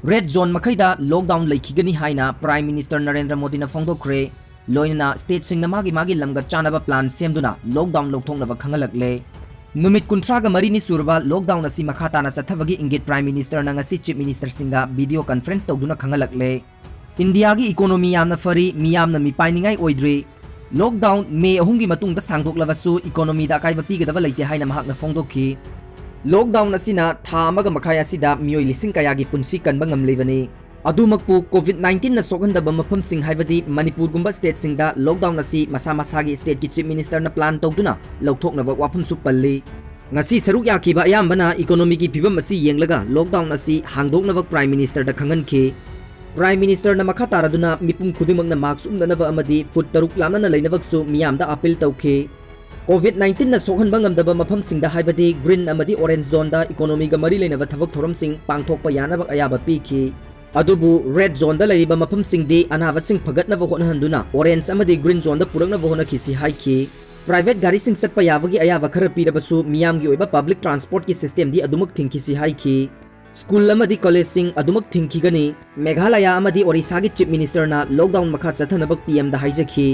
red zone मखैदा lockdown लेखिगनी हाइना प्राइम मिनिस्टर नरेंद्र मोदी फोंदोखरे लोइना स्टेट सिंग मागी मागी लमगा चानबा प्लान सेमदुना लॉकडाउन लौथोंनबा खंगलकले नुमित 39 सुरबा लॉकडाउन असि मखाताना चथबगी इंगित प्राइम मिनिस्टर नंगसी चीफ मिनिस्टर सिंगा वीडियो कॉन्फ्रेंस तौदुना खंगलकले इंडिया की इकोनॉमी यामना फरी मियामना मिपाइनिंगाई ओइद्री लॉकडाउन मे अहुंगी मतुंगदा सांगदोक्लबसु इकोनॉमी दा अकाइबा पीगदबा लेते हाइना महाकना फोंदोखी लॉकडाउन असिना था अमगा मखाय असिदा मियोय लिसिंग कयागी पुंसी कनबा ngamleibani अदुमकपु कोविड-19 ना सोगंदबा मफमसिंग हाइबदी मणिपुर गुंबा स्टेट सिंगदा लॉकडाउन असि मसा मसागी स्टेट की चीफ मिनिस्टर ना प्लान तौदुना लौथोकनबा वाफमसु पल्ली ngasi saruk yakiba ayambana economy की फिबम असि येंगलगा लॉकडाउन असि हांगदोकनबा प्राइम मिनिस्टर दा खंगनखी प्राइम मिनिस्टर ना मखा तारादुना मिपुम खुदुमंगना मार्क्स उमनबा अमदी फुट तरुक लामना लेनबकसु मियामदा अपील तौखी कोविड-19 ना सोहनबा ngamdaba mafamsingda haibadi green amadi orange zone da economy ga mari leinaba thabak thoramsing pangthokpa yanaba ayaba pikhi adubu red zone da laiba mafamsingdi anawasing phagatnaba honhanduna orange amadi green zone da puraknaba honakisi haiki private gari sing chatpa yabagi ayaba khara pirabasu miyamgi oiba public transport ki system di adumak thingkisi haiki school amadi college sing adumak thingkigani meghalaya amadi orissa gi chief minister na lockdown makha chathanabak pm da haijaki